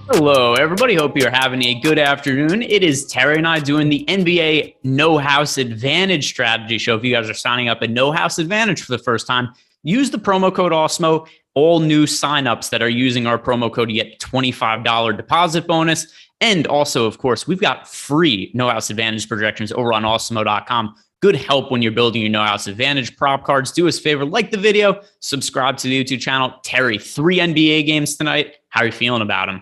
Hello, everybody. Hope you're having a good afternoon. It is Terry and I doing the NBA No House Advantage strategy show. If you guys are signing up at No House Advantage for the first time, use the promo code Awesemo. All new signups that are using our promo code get $25 deposit bonus. And also, of course, we've got free No House Advantage projections over on Awesemo.com. Good help when you're building your No House Advantage prop cards. Do us a favor, like the video, subscribe to the YouTube channel. Terry, 3 NBA games tonight. How are you feeling about them?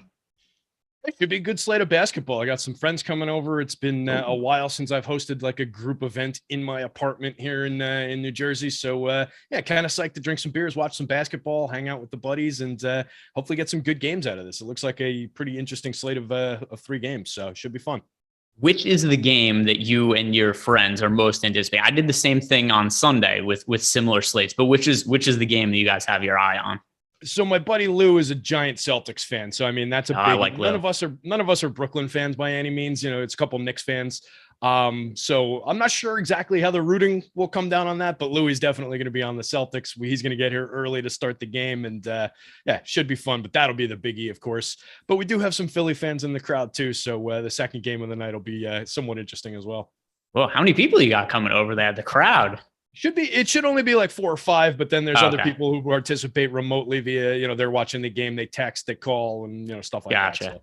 It could be a good slate of basketball. I got some friends coming over. It's been a while since I've hosted like a group event in my apartment here in New Jersey. So yeah, kind of psyched to drink some beers, watch some basketball, hang out with the buddies, and hopefully get some good games out of this. It looks like a pretty interesting slate of 3 games, so it should be fun. Which is the game that you and your friends are most anticipating? I did the same thing on Sunday with similar slates, but which is the game that you guys have your eye on? So my buddy Lou is a giant Celtics fan. So I mean, that's a big. Like none of us are Brooklyn fans by any means. You know, it's a couple Knicks fans. So I'm not sure exactly how the rooting will come down on that, but Louis is definitely going to be on the Celtics. He's going to get here early to start the game, and yeah, should be fun. But that'll be the biggie, of course. But we do have some Philly fans in the crowd too, so the second game of the night will be somewhat interesting as well. Well, how many people you got coming over there? The crowd. It should only be like 4 or 5, but then there's other people who participate remotely via, they're watching the game, they text, they call, and stuff like that. So,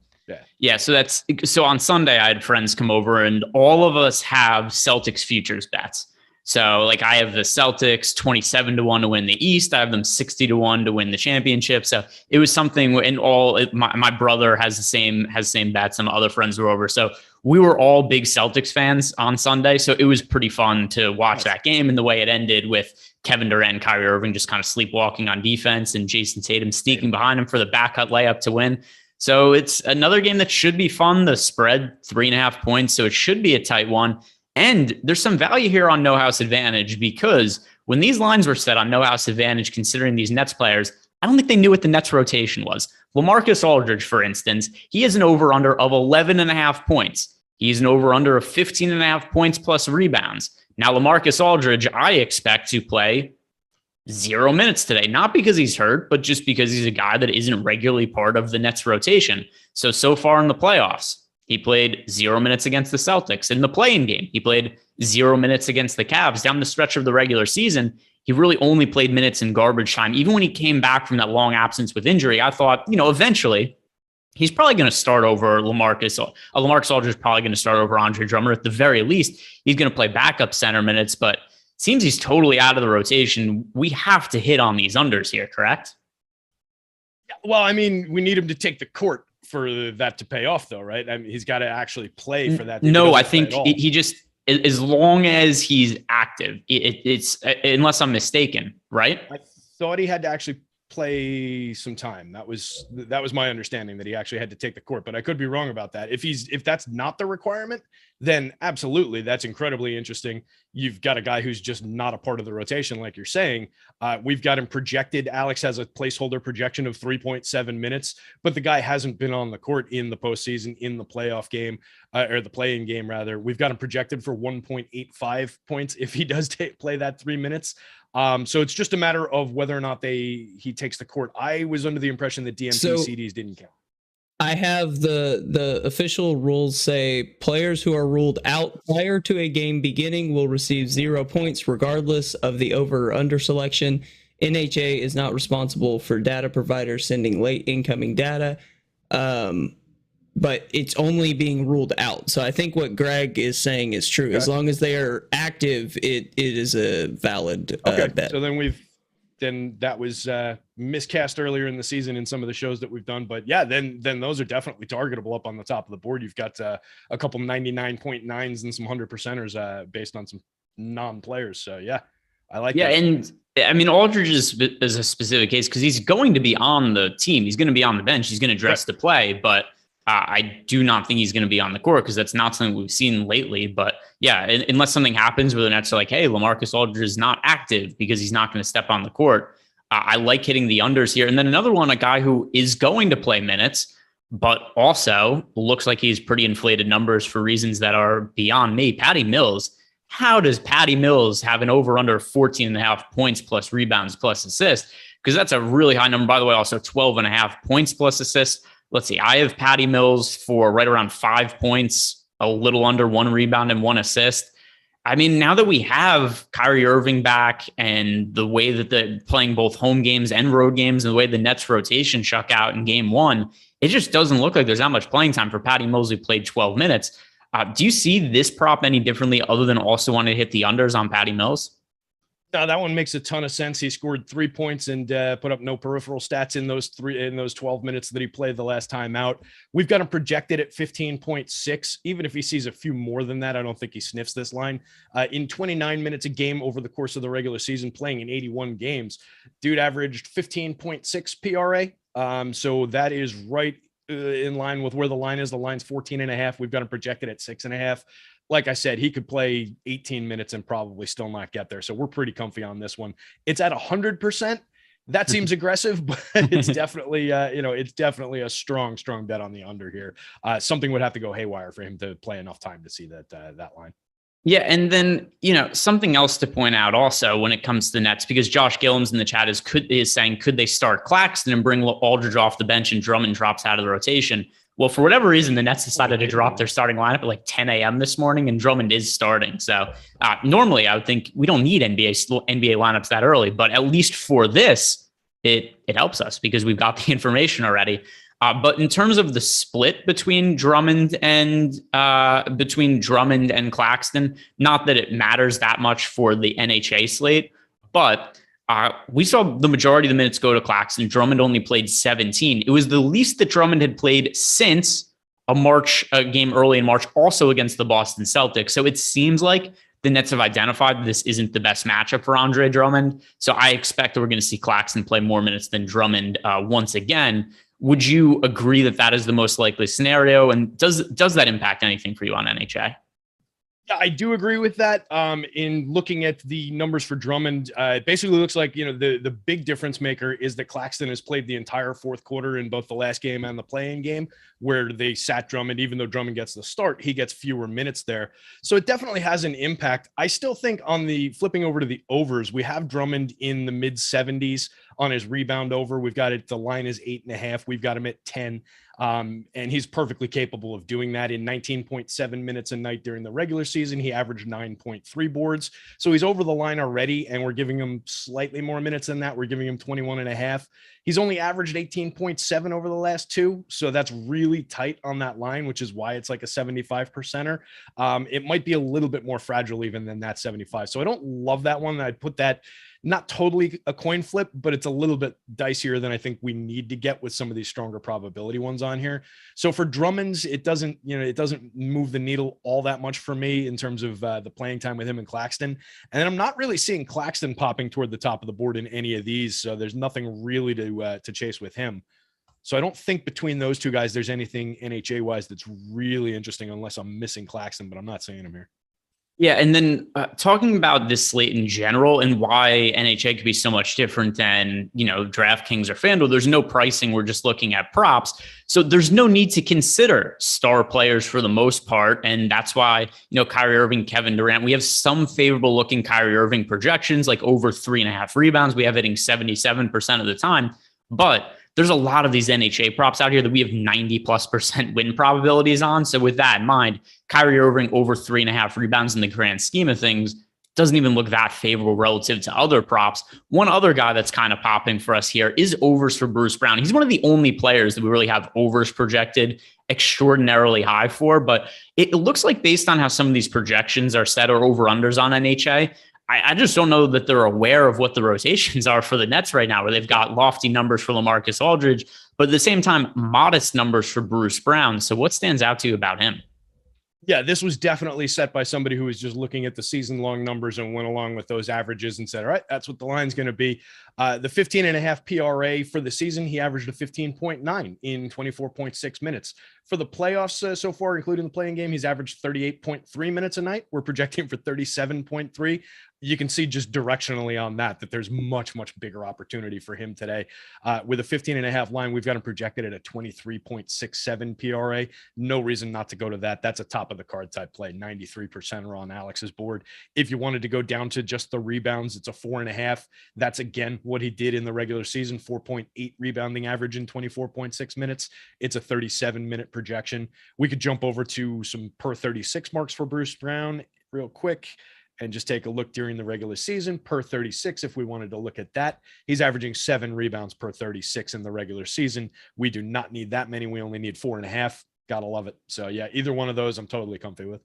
yeah. So on Sunday, I had friends come over, and all of us have Celtics futures bets. So like I have the Celtics 27-1 to win the East. I have them 60-1 to win the championship. So it was something my brother has the same bet. Some other friends were over. So we were all big Celtics fans on Sunday. So it was pretty fun to watch that game, and the way it ended with Kevin Durant and Kyrie Irving just kind of sleepwalking on defense and Jason Tatum sneaking behind him for the back cut layup to win. So it's another game that should be fun. The spread 3.5 points. So it should be a tight one. And there's some value here on No House Advantage, because when these lines were set on No House Advantage, considering these Nets players, I don't think they knew what the Nets rotation was. LaMarcus Aldridge, for instance, he has an over-under of 11.5 points. He's an over-under of 15.5 points plus rebounds. Now, LaMarcus Aldridge, I expect to play 0 minutes today, not because he's hurt, but just because he's a guy that isn't regularly part of the Nets rotation. So far in the playoffs, he played 0 minutes against the Celtics. In the play-in game, he played 0 minutes against the Cavs. Down the stretch of the regular season, he really only played minutes in garbage time. Even when he came back from that long absence with injury, I thought, eventually he's probably going to start over LaMarcus. LaMarcus Aldridge is probably going to start over Andre Drummond. At the very least, he's going to play backup center minutes, but it seems he's totally out of the rotation. We have to hit on these unders here, correct? Well, I mean, we need him to take the court for that to pay off, though, right? I mean, he's got to actually play for that. No, I think he just, as long as he's active, it's unless I'm mistaken, right? I thought he had to actually play some time. That was my understanding, that he actually had to take the court, but I could be wrong about that. If that's not the requirement, then absolutely, that's incredibly interesting. You've got a guy who's just not a part of the rotation, like you're saying. We've got him projected. Alex has a placeholder projection of 3.7 minutes, but the guy hasn't been on the court in the postseason, in the playoff game, or the play-in game, rather. We've got him projected for 1.85 points if he does play that 3 minutes. So it's just a matter of whether or not he takes the court. I was under the impression that DMP CDs didn't count. I have the official rules say players who are ruled out prior to a game beginning will receive 0 points regardless of the over or under selection. NHA is not responsible for data providers sending late incoming data, but it's only being ruled out. So I think what Greg is saying is true. Okay. As long as they are active, it is a valid bet. So then that was miscast earlier in the season in some of the shows that we've done. But yeah, then those are definitely targetable up on the top of the board. You've got a couple 99.9s and some 100%ers based on some non-players. So yeah, I like that. Yeah, and I mean, Aldridge is a specific case because he's going to be on the team. He's going to be on the bench. He's going to dress to play, but I do not think he's going to be on the court because that's not something we've seen lately. But yeah, unless something happens where the Nets are like, hey, LaMarcus Aldridge is not active because he's not going to step on the court. I like hitting the unders here. And then another one, a guy who is going to play minutes, but also looks like he's pretty inflated numbers for reasons that are beyond me. Patty Mills. How does Patty Mills have an over under 14.5 points plus rebounds plus assists? Because that's a really high number. By the way, also 12.5 points plus assists. let's see, I have Patty Mills for right around 5 points, a little under 1 rebound and 1 assist. I mean, now that we have Kyrie Irving back and the way that they're playing both home games and road games and the way the Nets rotation shook out in game 1, it just doesn't look like there's that much playing time for Patty Mills, who played 12 minutes. Do you see this prop any differently other than also want to hit the unders on Patty Mills? No, that one makes a ton of sense. He scored 3 points and put up no peripheral stats in those 12 minutes that he played the last time out. We've got him projected at 15.6. Even if he sees a few more than that, I don't think he sniffs this line. In 29 minutes a game over the course of the regular season, playing in 81 games, dude averaged 15.6 PRA. So that is right in line with where the line is. The line's 14.5. We've got him projected at 6.5. Like I said, he could play 18 minutes and probably still not get there. So we're pretty comfy on this one. It's at 100%. That seems aggressive, but it's definitely, it's definitely a strong bet on the under here. Something would have to go haywire for him to play enough time to see that line. Yeah, and then, something else to point out also when it comes to Nets, because Josh Gillums in the chat is saying, could they start Claxton and bring Aldridge off the bench and Drummond drops out of the rotation? Well, for whatever reason, the Nets decided to drop their starting lineup at like 10 a.m. this morning, and Drummond is starting. So normally I would think we don't need NBA lineups that early, but at least for this, it helps us because we've got the information already. But in terms of the split between Drummond and Claxton, not that it matters that much for the NHA slate, but we saw the majority of the minutes go to Claxton. Drummond only played 17. It was the least that Drummond had played since a game early in March, also against the Boston Celtics. So it seems like the Nets have identified this isn't the best matchup for Andre Drummond. So I expect that we're going to see Claxton play more minutes than Drummond once again. Would you agree that that is the most likely scenario? And does that impact anything for you on NHA? Yeah, I do agree with that. In looking at the numbers for Drummond, it basically looks like, the big difference maker is that Claxton has played the entire fourth quarter in both the last game and the play-in game, where they sat Drummond. Even though Drummond gets the start, he gets fewer minutes there. So it definitely has an impact. I still think on the flipping over to the overs, we have Drummond in the mid 70s on his rebound over. We've got it. The line is 8.5. We've got him at 10. And he's perfectly capable of doing that. In 19.7 minutes a night during the regular season, he averaged 9.3 boards. So he's over the line already, and we're giving him slightly more minutes than that. We're giving him 21.5. He's only averaged 18.7 over the last 2. So that's really tight on that line, which is why it's like a 75%er. It might be a little bit more fragile even than that 75. So I don't love that one. I'd put that not totally a coin flip, but it's a little bit dicier than I think we need to get with some of these stronger probability ones on here. So for Drummond's, it doesn't move the needle all that much for me in terms of the playing time with him and Claxton. And I'm not really seeing Claxton popping toward the top of the board in any of these. So there's nothing really to chase with him. So I don't think between those two guys, there's anything NHA wise that's really interesting, unless I'm missing Claxton, but I'm not seeing him here. Yeah, and then talking about this slate in general and why NHA could be so much different than, DraftKings or FanDuel, there's no pricing. We're just looking at props. So there's no need to consider star players for the most part. And that's why, Kyrie Irving, Kevin Durant, we have some favorable looking Kyrie Irving projections, like over 3.5 rebounds. We have hitting 77% of the time. But there's a lot of these NHA props out here that we have 90+% win probabilities on. So with that in mind, Kyrie Irving over 3.5 rebounds in the grand scheme of things doesn't even look that favorable relative to other props. One other guy that's kind of popping for us here is overs for Bruce Brown. He's one of the only players that we really have overs projected extraordinarily high for, but it looks like based on how some of these projections are set or over-unders on NHA, I just don't know that they're aware of what the rotations are for the Nets right now, where they've got lofty numbers for LaMarcus Aldridge, but at the same time, modest numbers for Bruce Brown. So what stands out to you about him? Yeah, this was definitely set by somebody who was just looking at the season-long numbers and went along with those averages and said, all right, that's what the line's going to be. The 15.5 PRA for the season, he averaged a 15.9 in 24.6 minutes. For the playoffs so far, including the playing game, he's averaged 38.3 minutes a night. We're projecting for 37.3. You can see just directionally on that there's much, much bigger opportunity for him today. With a 15.5 line, we've got him projected at a 23.67 PRA. No reason not to go to that. That's a top of the card type play. 93% are on Alex's board. If you wanted to go down to just the rebounds, it's a 4.5. That's again what he did in the regular season, 4.8 rebounding average in 24.6 minutes. It's a 37-minute projection. We could jump over to some per 36 marks for Bruce Brown real quick and just take a look during the regular season. Per 36, if we wanted to look at that, he's averaging 7 rebounds per 36 in the regular season. We do not need that many. We only need 4.5. Gotta love it. So yeah, either one of those I'm totally comfy with.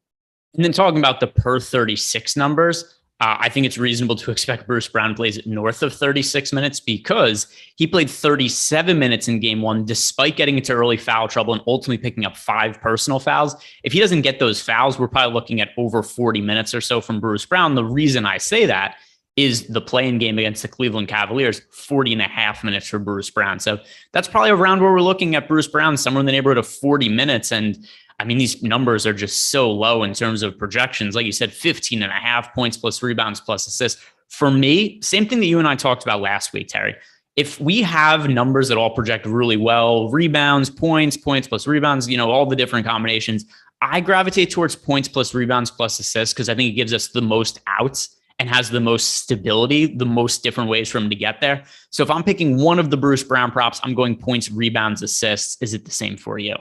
And then talking about the per 36 numbers, I think it's reasonable to expect Bruce Brown plays north of 36 minutes because he played 37 minutes in game one, despite getting into early foul trouble and ultimately picking up 5 personal fouls. If he doesn't get those fouls, we're probably looking at over 40 minutes or so from Bruce Brown. The reason I say that is the play-in game against the Cleveland Cavaliers, 40.5 minutes for Bruce Brown. So that's probably around where we're looking at Bruce Brown, somewhere in the neighborhood of 40 minutes. And I mean, these numbers are just so low in terms of projections. Like you said, 15.5 points plus rebounds plus assists. For me, same thing that you and I talked about last week, Terry. If we have numbers that all project really well, rebounds, points plus rebounds, all the different combinations, I gravitate towards points plus rebounds plus assists because I think it gives us the most outs and has the most stability, the most different ways for him to get there. So if I'm picking one of the Bruce Brown props, I'm going points, rebounds, assists. Is it the same for you?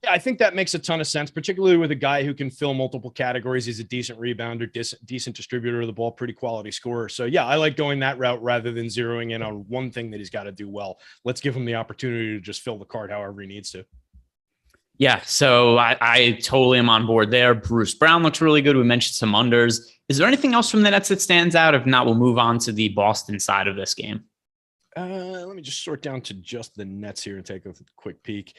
Yeah, I think that makes a ton of sense, particularly with a guy who can fill multiple categories. He's a decent rebounder, decent distributor of the ball, pretty quality scorer. So yeah, I like going that route rather than zeroing in on one thing that he's got to do well. Let's give him the opportunity to just fill the card however he needs to. Yeah, so I totally am on board there. Bruce Brown looks really good. We mentioned some unders. Is there anything else from the Nets that stands out? If not, we'll move on to the Boston side of this game. Let me just sort down to just the Nets here and take a quick peek.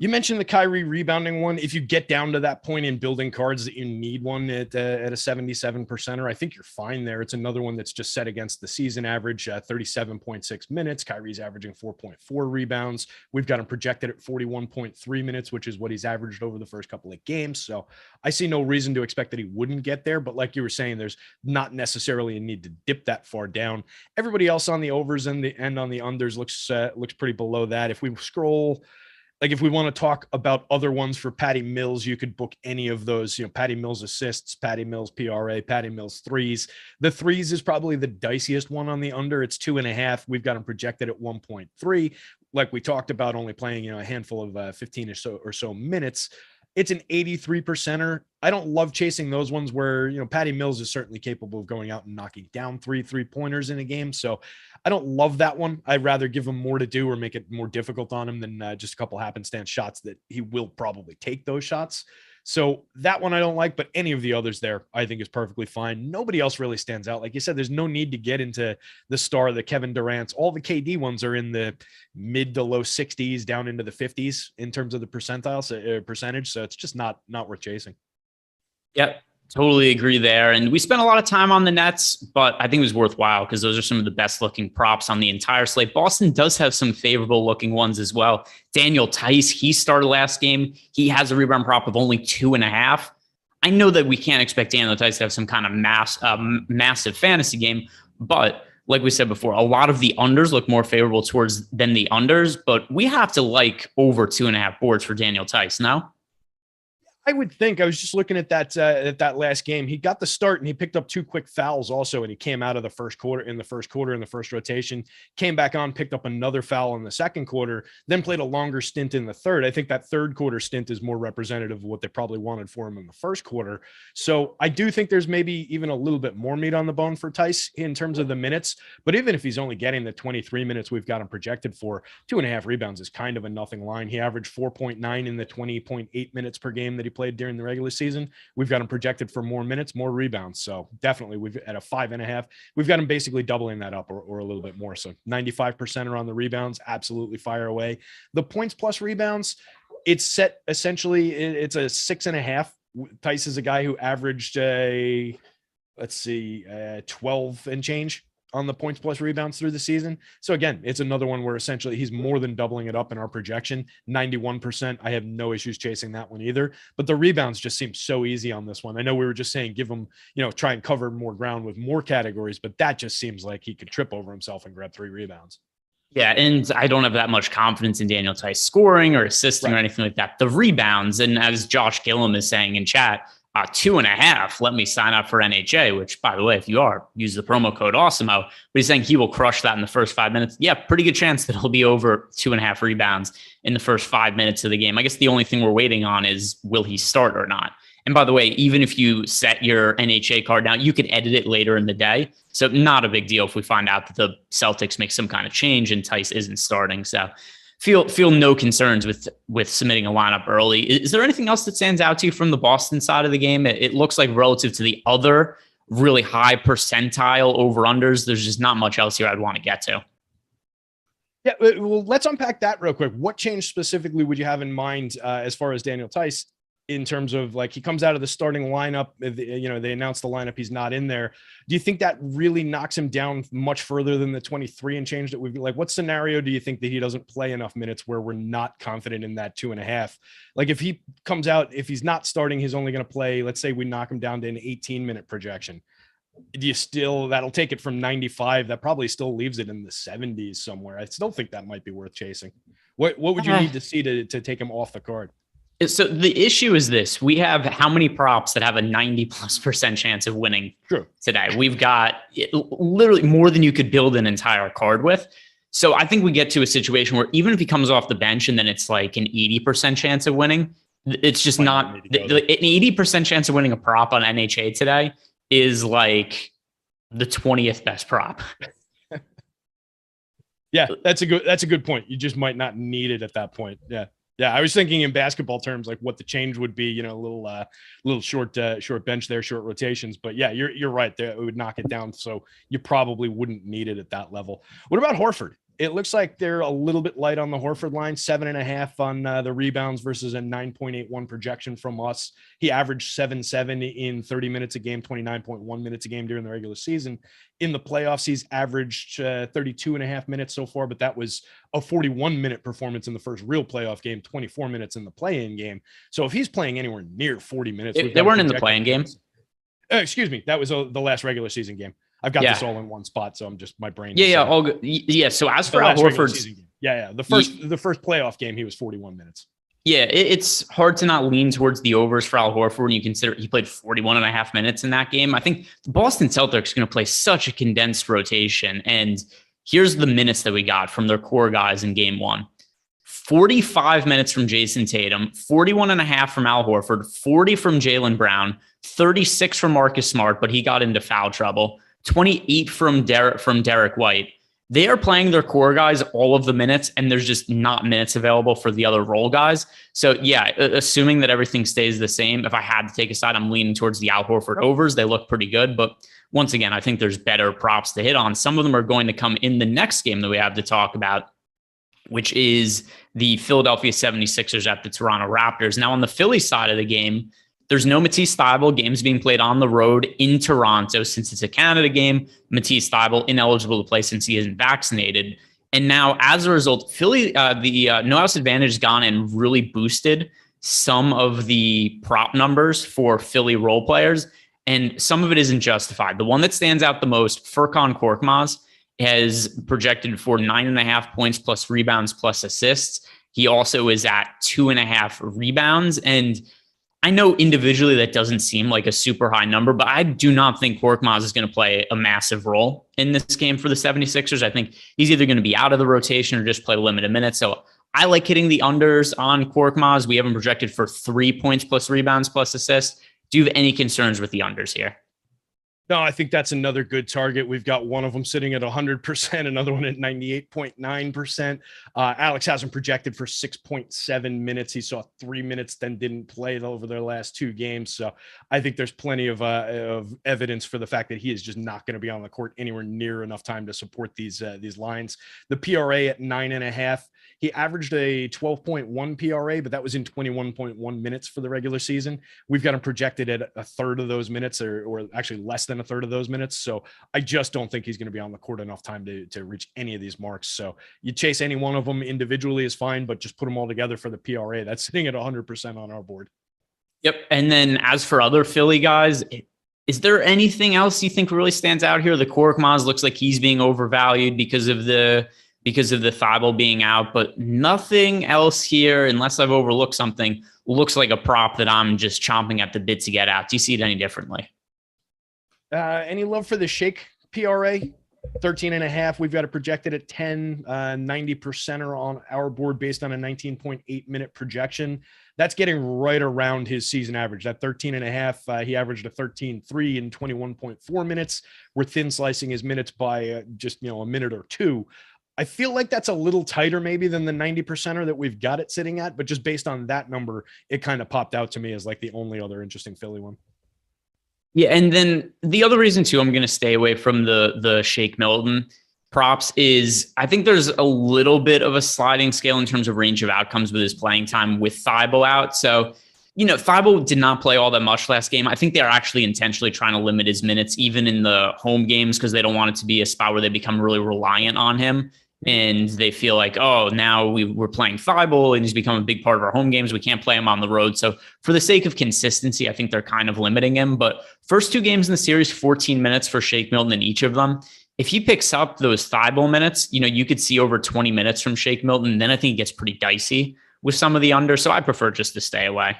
You mentioned the Kyrie rebounding one. If you get down to that point in building cards that you need one at a 77%, I think you're fine there. It's another one that's just set against the season average, 37.6 minutes. Kyrie's averaging 4.4 rebounds. We've got him projected at 41.3 minutes, which is what he's averaged over the first couple of games. So I see no reason to expect that he wouldn't get there. But like you were saying, there's not necessarily a need to dip that far down. Everybody else on the overs and on the unders looks pretty below that. If we scroll, like if we want to talk about other ones for Patty Mills, you could book any of those, Patty Mills assists, Patty Mills PRA, Patty Mills threes. The threes is probably the diciest one on the under. It's 2.5. We've got him projected at 1.3. Like we talked about, only playing, a handful of 15 or so minutes. It's an 83%er. I don't love chasing those ones where, Patty Mills is certainly capable of going out and knocking down 3-pointers in a game. So I don't love that one. I'd rather give him more to do or make it more difficult on him than just a couple happenstance shots that he will probably take those shots. So that one I don't like, but any of the others there I think is perfectly fine. Nobody else really stands out. Like you said, there's no need to get into the star, the Kevin Durant's. All the KD ones are in the mid to low 60s down into the 50s in terms of the percentage. So it's just not worth chasing. Yep. Totally agree there. And we spent a lot of time on the Nets, but I think it was worthwhile because those are some of the best looking props on the entire slate. Boston does have some favorable looking ones as well. Daniel Tice, he started last game. He has a rebound prop of only 2.5. I know that we can't expect Daniel Tice to have some kind of massive fantasy game, but like we said before, a lot of the unders look more favorable than the unders, but we have to like over 2.5 boards for Daniel Tice now. I would think. I was just looking at that last game. He got the start and he picked up 2 quick fouls also, and he came out of the first quarter in the first rotation, came back on, picked up another foul in the second quarter, then played a longer stint in the third. I think that third quarter stint is more representative of what they probably wanted for him in the first quarter. So I do think there's maybe even a little bit more meat on the bone for Tice in terms of the minutes, but even if he's only getting the 23 minutes we've got him projected for, 2.5 rebounds is kind of a nothing line. He averaged 4.9 in the 20.8 minutes per game that he played during the regular season. We've got him projected for more minutes, more rebounds. So definitely we've at a 5.5, we've got him basically doubling that up or a little bit more. So 95% are on the rebounds. Absolutely fire away. The points plus rebounds, it's set essentially, it's a 6.5. Tice is a guy who averaged 12 and change on the points plus rebounds through the season. So again, it's another one where essentially he's more than doubling it up in our projection. 91%. I have no issues chasing that one either, but the rebounds just seem so easy on this one. I know we were just saying, give him, try and cover more ground with more categories, but that just seems like he could trip over himself and grab 3 rebounds. Yeah, and I don't have that much confidence in Daniel Tice scoring or assisting or anything like that. The rebounds, and as Josh Gillum is saying in chat, 2.5, let me sign up for NHA, which, by the way, if you are, use the promo code Awesemo. But he's saying he will crush that in the first 5 minutes. Yeah, pretty good chance that he'll be over 2.5 rebounds in the first 5 minutes of the game. I guess the only thing we're waiting on is, will he start or not? And by the way, even if you set your NHA card down, you can edit it later in the day. So not a big deal if we find out that the Celtics make some kind of change and Tice isn't starting. So feel no concerns with submitting a lineup early. Is there anything else that stands out to you from the Boston side of the game? It looks like relative to the other really high percentile over-unders, there's just not much else here I'd want to get to. Yeah, well, let's unpack that real quick. What change specifically would you have in mind as far as Daniel Tice, in terms of, like, he comes out of the starting lineup, they announced the lineup, he's not in there. Do you think that really knocks him down much further than the 23 and change that we've, like, what scenario do you think that he doesn't play enough minutes where we're not confident in that 2.5? Like, if he comes out, if he's not starting, he's only going to play, let's say we knock him down to an 18-minute projection. Do you still, that'll take it from 95. That probably still leaves it in the 70s somewhere. I still think that might be worth chasing. What would you need to see to take him off the card? So the issue is this: we have how many props that have a 90+% chance of winning today? We've got literally more than you could build an entire card with. So I think we get to a situation where even if he comes off the bench and then it's like an 80% chance of winning, it's just not an 80% chance of winning a prop on NHA today is like the 20th best prop. Yeah, that's a good point. You just might not need it at that point. Yeah, I was thinking in basketball terms, like what the change would be, a little short bench there, short rotations. But yeah, you're right there. It would knock it down. So you probably wouldn't need it at that level. What about Horford? It looks like they're a little bit light on the Horford line, 7.5 on the rebounds versus a 9.81 projection from us. He averaged 7.7 in 30 minutes a game, 29.1 minutes a game during the regular season. In the playoffs, he's averaged 32.5 minutes so far, but that was a 41-minute performance in the first real playoff game, 24 minutes in the play-in game. So if he's playing anywhere near 40 minutes, they weren't in the play-in game. Excuse me, that was the last regular season game. I've got this all in one spot, so I'm just, my brain. All good. Yeah. So as for Al Horford's, the first playoff game, he was 41 minutes. Yeah, it's hard to not lean towards the overs for Al Horford when you consider he played 41.5 minutes in that game. I think the Boston Celtics are going to play such a condensed rotation, and here's the minutes that we got from their core guys in game one. 45 minutes from Jason Tatum, 41.5 from Al Horford, 40 from Jaylen Brown, 36 from Marcus Smart, but he got into foul trouble. 28 from Derek White. They are playing their core guys all of the minutes, and there's just not minutes available for the other role guys. So yeah, assuming that everything stays the same, if I had to take a side, I'm leaning towards the Al Horford overs. They look pretty good, but once again, I think there's better props to hit on. Some of them are going to come in the next game that we have to talk about, which is the Philadelphia 76ers at the Toronto Raptors. Now on the Philly side of the game, there's no Matisse Thybulle. Games being played on the road in Toronto since it's a Canada game. Matisse Thybulle ineligible to play since he isn't vaccinated. And now, as a result, Philly, the no house advantage has gone and really boosted some of the prop numbers for Philly role players, and some of it isn't justified. The one that stands out the most, Furkan Korkmaz, has projected for 9.5 points plus rebounds plus assists. He also is at 2.5 rebounds, and I know individually that doesn't seem like a super high number, but I do not think Korkmaz is going to play a massive role in this game for the 76ers. I think he's either going to be out of the rotation or just play limited minutes. So I like hitting the unders on Korkmaz. We have him projected for 3 points plus rebounds plus assists. Do you have any concerns with the unders here? No, I think that's another good target. We've got one of them sitting at 100%, another one at 98.9%. Alex has him projected for 6.7 minutes. He saw 3 minutes, then didn't play over their last two games. So I think there's plenty of evidence for the fact that he is just not going to be on the court anywhere near enough time to support these lines. The PRA at 9.5. He averaged a 12.1 PRA, but that was in 21.1 minutes for the regular season. We've got him projected at a third of those minutes, or actually less than a third of those minutes. So I just don't think he's going to be on the court enough time to reach any of these marks. So you chase any one of them individually is fine, but just put them all together for the PRA. That's sitting at 100% on our board. Yep. And then as for other Philly guys, is there anything else you think really stands out here? The Korkmaz looks like he's being overvalued because of the because of the Thibault being out, but nothing else here, unless I've overlooked something, looks like a prop that I'm just chomping at the bit to get out. Do you see it any differently? Any love for the Shake PRA? 13.5. We've got it projected at 10, 90% on our board based on a 19.8 minute projection. That's getting right around his season average. That 13.5, he averaged a 13.3 in 21.4 minutes. We're thin slicing his minutes by just, a minute or two. I feel like that's a little tighter maybe than the 90%er that we've got it sitting at, but just based on that number, it kind of popped out to me as like the only other interesting Philly one. Yeah, and then the other reason too, I'm going to stay away from the Shake Milton props is I think there's a little bit of a sliding scale in terms of range of outcomes with his playing time with Thibault out. So, Thibault did not play all that much last game. I think they're actually intentionally trying to limit his minutes, even in the home games, because they don't want it to be a spot where they become really reliant on him. And they feel like, oh, now we're playing Thibault and he's become a big part of our home games. We can't play him on the road. So for the sake of consistency, I think they're kind of limiting him. But first two games in the series, 14 minutes for Shake Milton in each of them. If he picks up those Thibault minutes, you could see over 20 minutes from Shake Milton. Then I think it gets pretty dicey with some of the under. So I prefer just to stay away.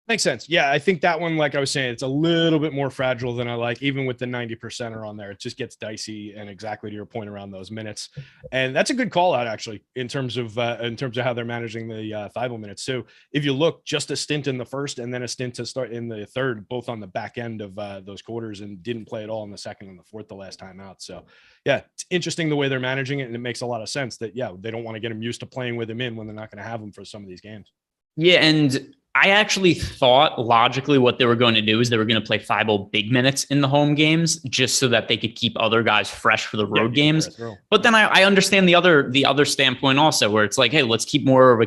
Makes sense. Yeah, I think that one, like I was saying, it's a little bit more fragile than I like. Even with the 90%er on there, it just gets dicey. And exactly to your point around those minutes, and that's a good call out actually in terms of how they're managing the Thibault minutes. So if you look, just a stint in the first and then a stint to start in the third, both on the back end of those quarters, and didn't play at all in the second and the fourth the last time out. So yeah, it's interesting the way they're managing it, and it makes a lot of sense that they don't want to get him used to playing with him in when they're not going to have him for some of these games. Yeah, and I actually thought logically what they were going to do is they were going to play Thibault big minutes in the home games just so that they could keep other guys fresh for the road games. But then I understand the other standpoint also, where it's like, hey, let's keep more of a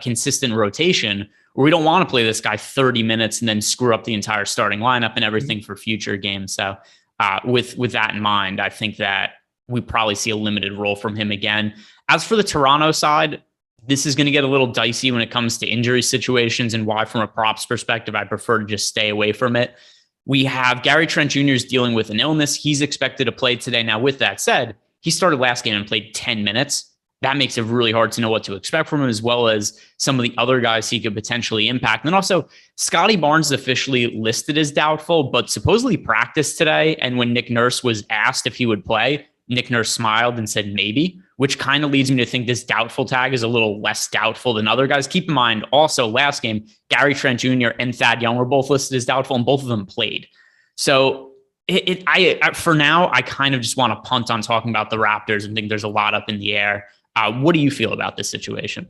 consistent rotation, where we don't want to play this guy 30 minutes and then screw up the entire starting lineup and everything for future games. So with that in mind, I think that we probably see a limited role from him again. As for the Toronto side, this is going to get a little dicey when it comes to injury situations, and why, from a props perspective, I prefer to just stay away from it. We have Gary Trent Jr. is dealing with an illness. He's expected to play today. Now, with that said, he started last game and played 10 minutes. That makes it really hard to know what to expect from him, as well as some of the other guys he could potentially impact. And then also, Scotty Barnes is officially listed as doubtful, but supposedly practiced today. And when Nick Nurse was asked if he would play, Nick Nurse smiled and said maybe, which kind of leads me to think this doubtful tag is a little less doubtful than other guys. Keep in mind, also last game, Gary Trent Jr. and Thad Young were both listed as doubtful, and both of them played. So for now, I kind of just want to punt on talking about the Raptors and think there's a lot up in the air. What do you feel about this situation?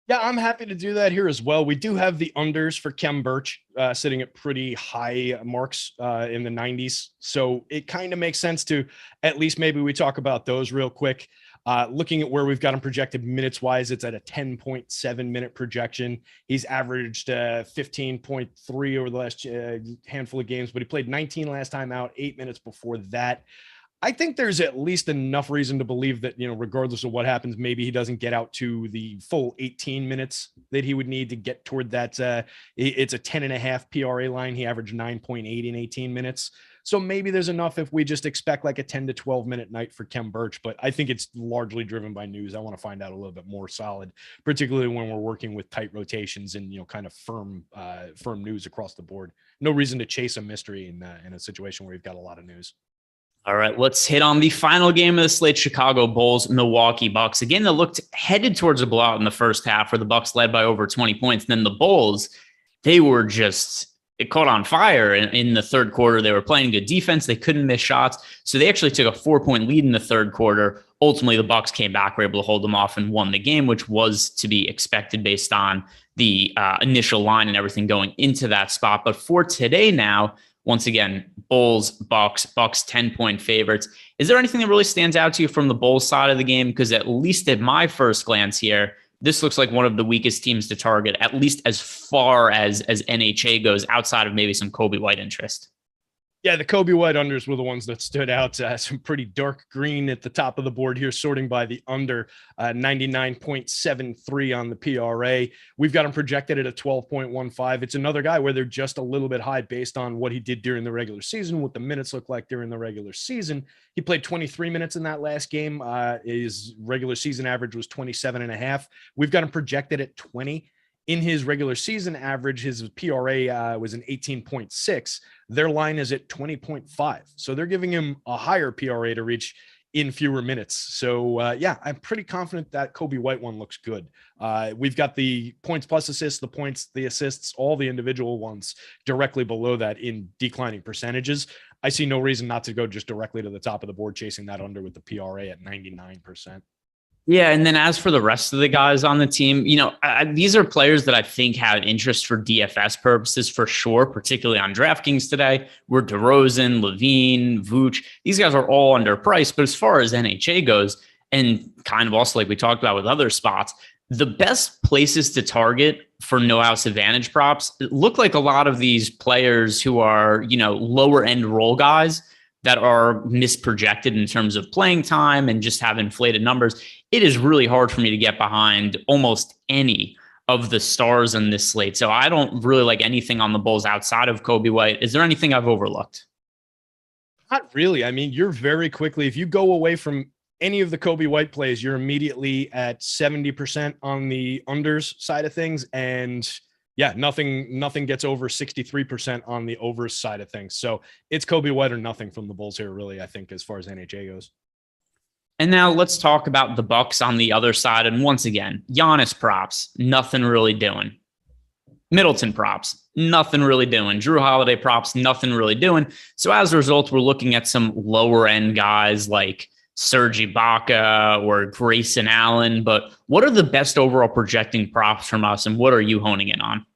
Yeah, I'm happy to do that here as well. We do have the unders for Khem Birch sitting at pretty high marks in the 90s. So it kind of makes sense to at least maybe we talk about those real quick. Looking at where we've got him projected minutes wise, it's at a 10.7 minute projection. He's averaged 15.3 over the last handful of games, but he played 19 last time out, 8 minutes before that. I think there's at least enough reason to believe that, regardless of what happens, maybe he doesn't get out to the full 18 minutes that he would need to get toward that. It's a 10.5 PRA line. He averaged 9.8 in 18 minutes. So maybe there's enough if we just expect like a 10 to 12 minute night for Khem Birch, but I think it's largely driven by news. I want to find out a little bit more solid, particularly when we're working with tight rotations and, kind of firm news across the board. No reason to chase a mystery in a situation where you've got a lot of news. All right, let's hit on the final game of the slate, Chicago Bulls, Milwaukee Bucks. Again, they looked headed towards a blowout in the first half where the Bucks led by over 20 points. And then the Bulls, it caught on fire in the third quarter. They were playing good defense. They couldn't miss shots. So they actually took a 4-point lead in the third quarter. Ultimately, the Bucks came back, were able to hold them off and won the game, which was to be expected based on the initial line and everything going into that spot. But for today now, once again, Bulls, Bucks 10-point favorites. Is there anything that really stands out to you from the Bulls side of the game? Because at least at my first glance here, this looks like one of the weakest teams to target, at least as far as NHA goes, outside of maybe some Kobe White interest. Yeah, the Kobe White unders were the ones that stood out. Some pretty dark green at the top of the board here, sorting by the under, 99.73 on the PRA. We've got him projected at a 12.15. It's another guy where they're just a little bit high based on what he did during the regular season, what the minutes look like during the regular season. He played 23 minutes in that last game. His regular season average was 27.5. We've got him projected at 20. In his regular season average, his PRA was an 18.6. Their line is at 20.5. So they're giving him a higher PRA to reach in fewer minutes. So yeah, I'm pretty confident that Kobe White one looks good. We've got the points plus assists, the points, the assists, all the individual ones directly below that in declining percentages. I see no reason not to go just directly to the top of the board, chasing that under with the PRA at 99%. Yeah, and then as for the rest of the guys on the team, these are players that I think have interest for DFS purposes for sure, particularly on DraftKings today, where DeRozan, Levine, Vooch, these guys are all underpriced. But as far as NHA goes, and kind of also like we talked about with other spots, the best places to target for no house advantage props look like a lot of these players who are, lower end role guys that are misprojected in terms of playing time and just have inflated numbers. It is really hard for me to get behind almost any of the stars in this slate. So I don't really like anything on the Bulls outside of Kobe White. Is there anything I've overlooked? Not really. I mean, you're very quickly, if you go away from any of the Kobe White plays, you're immediately at 70% on the unders side of things. And yeah, nothing gets over 63% on the overs side of things. So it's Kobe White or nothing from the Bulls here, really, I think, as far as NHA goes. And now let's talk about the Bucks on the other side. And once again, Giannis props, nothing really doing. Middleton props, nothing really doing. Drew Holiday props, nothing really doing. So as a result, we're looking at some lower end guys like Serge Ibaka or Grayson Allen. But what are the best overall projecting props from us, and what are you honing in on?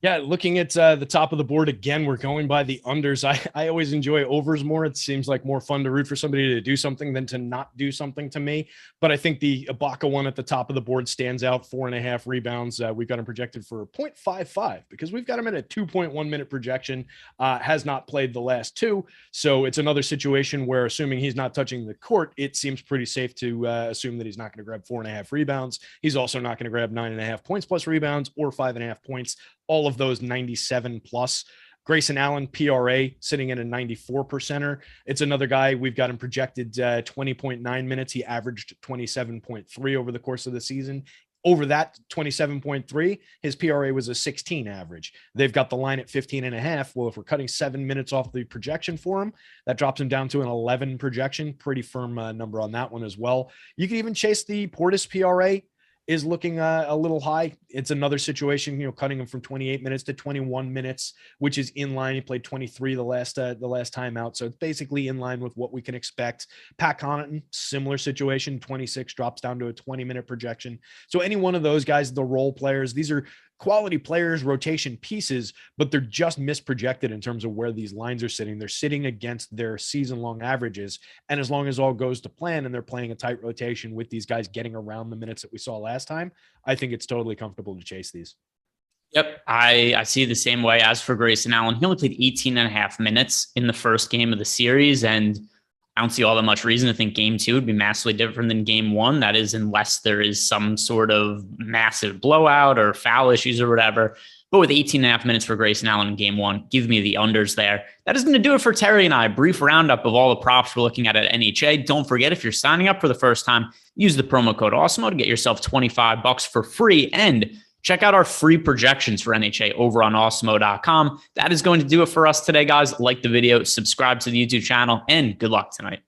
Yeah, looking at the top of the board again, we're going by the unders. I always enjoy overs more. It seems like more fun to root for somebody to do something than to not do something to me. But I think the Ibaka one at the top of the board stands out. 4.5 rebounds. We've got him projected for 0.55 because we've got him at a 2.1 minute projection. Has not played the last two. So it's another situation where, assuming he's not touching the court, it seems pretty safe to assume that he's not going to grab 4.5 rebounds. He's also not going to grab 9.5 points plus rebounds or 5.5 points. All of those 97 plus. Grayson Allen, PRA, sitting at a 94%er. It's another guy. We've got him projected 20.9 minutes. He averaged 27.3 over the course of the season. Over that 27.3, his PRA was a 16 average. They've got the line at 15.5. Well, if we're cutting 7 minutes off the projection for him, that drops him down to an 11 projection. Pretty firm number on that one as well. You can even chase the Portis PRA. Is looking a little high. It's another situation, cutting him from 28 minutes to 21 minutes, which is in line. He played 23 the last time out. So it's basically in line with what we can expect. Pat Connaughton, similar situation, 26 drops down to a 20-minute projection. So any one of those guys, the role players, these are quality players, rotation pieces, but they're just misprojected in terms of where these lines are sitting. They're sitting against their season-long averages. And as long as all goes to plan and they're playing a tight rotation with these guys getting around the minutes that we saw last time, I think it's totally comfortable to chase these. Yep, I see the same way. As for Grayson Allen, he only played 18.5 minutes in the first game of the series, and I don't see all that much reason to think game 2 would be massively different than game 1. That is, unless there is some sort of massive blowout or foul issues or whatever. But with 18.5 minutes for Grayson Allen in game 1, give me the unders there. That is going to do it for Terry and I. A brief roundup of all the props we're looking at NHA. Don't forget, if you're signing up for the first time, use the promo code Awesemo to get yourself $25 for free. And check out our free projections for NHA over on Awesemo.com. That is going to do it for us today, guys. Like the video, subscribe to the YouTube channel, and good luck tonight.